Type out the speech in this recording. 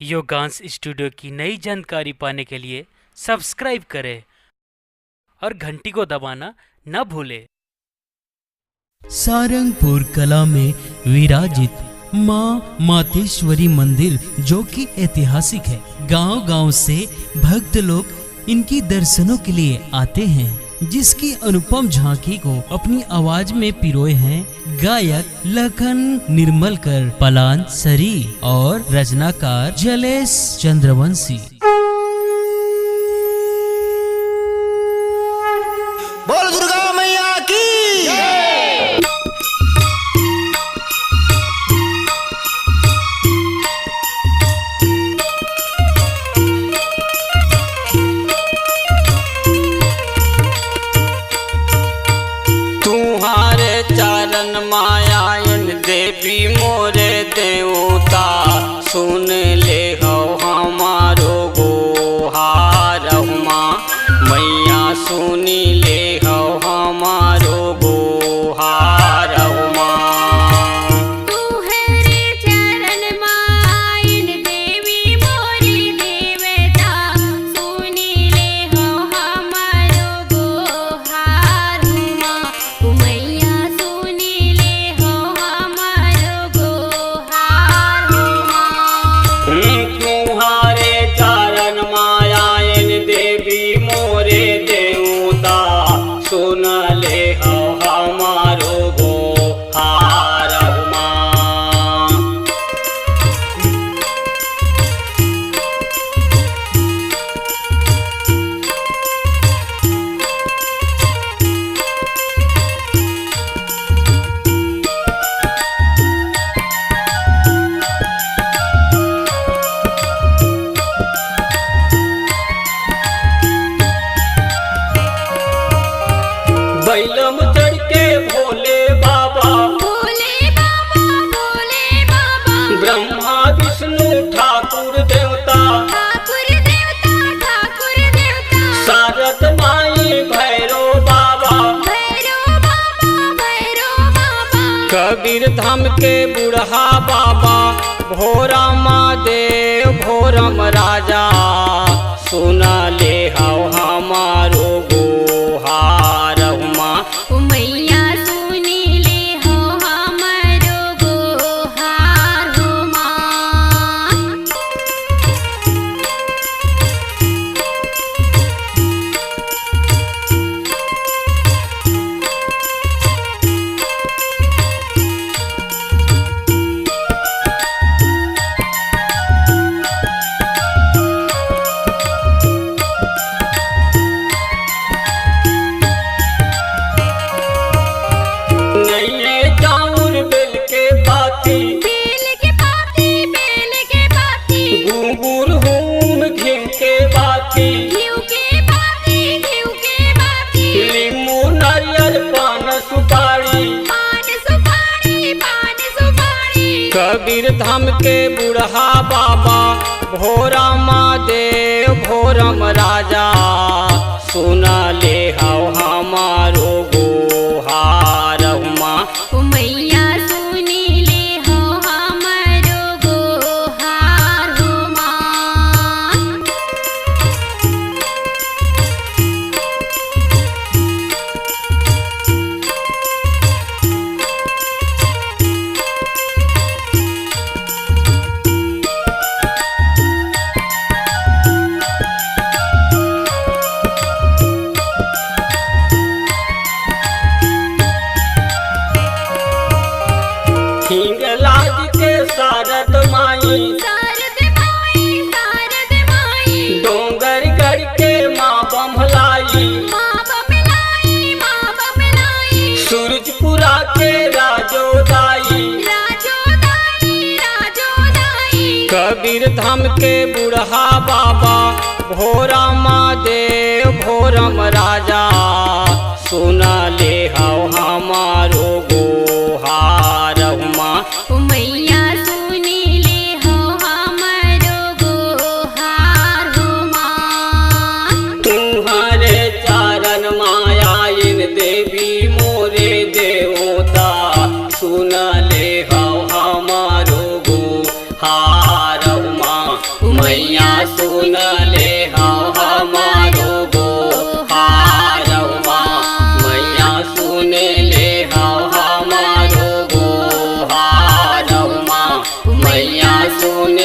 योगांश studio की नई जानकारी पाने के लिए सब्सक्राइब करें और घंटी को दबाना न भूलें। सारंगपुर कला में विराजित माँ मातेश्वरी मंदिर जो कि ऐतिहासिक है। गांव-गांव से भक्त लोग इनकी दर्शनों के लिए आते हैं, जिसकी अनुपम झांकी को अपनी आवाज में पिरोए हैं गायक लखन निर्मलकर, पलान सरी और रचनाकार जलेश चंद्रवंशी। बोल दुर्गा मैया की तुम्हारे चरण मायायन देवी मोरे देवता, सुन ले हो हमारो गोहार माँ मैया, सुनी ले हो हमारो गोहार माँ। तुहरे चरण मायन देवी मोरी देवता, सुनी ले हो हमारो गोहार माँ मैया, सुनी ले हो हमारो गोहार माँ। तुम्हारे चरण मायायन देवी मोरे देवता, सुन ले हो हमारो गोहार माँ। बैलम चढ़ के भोले बाबा, भोले बाबा, भोले बाबा, ब्रह्मा विष्णु ठाकुर देवता, ठाकुर देवता, ठाकुर देवता, शारद माई भैरो बाबा, भैरो बाबा, भैरो बाबा, कबीर धाम के बुढ़ा बाबा, भोरा महादेव भोरम राजा, सुन ले हो हमारो गोहार माँ मैया, सुनी ले हो हमारो गोहार माँ। नैये चाउर बेल के पाती, बेल के पाती, बेल के पाती, गुंगुर हूम घिन के बाती, घिउ के पाती, घिउ के पाती, लीमू नारियल पान सुपारी, पान सुपारी, पान सुपारी, कबीर धाम के बुढ़ा बाबा, भोरा महादेव भोरम राजा, सुन ले हो हमारो गोहार माँ मैया, सुनी ले हो हमारो गोहार माँ। हिंगलाज के शारद माई, शारद माई, शारद माई, डोंगर गढ़ के माँ बम्हलाई, माँ बमलाई, माँ बमलाई, सूरजपुरा के राजोदाई, राजोदाई, राजोदाई, कबीर धाम के बुढ़ा बाबा, भोरा महादेव भोरम राजा, सुन ले हो हमारो गोहार माँ मैया, सुनी ले हो हमारो गोहार माँ। तुम्हारे चरण मायायन देवी मोरे देवता, सुन ले हो हमारो गोहार माँ। मैया सुन ले हमारो गोहारवा मैया सुन ले हमारो गोहारवा मैया सुन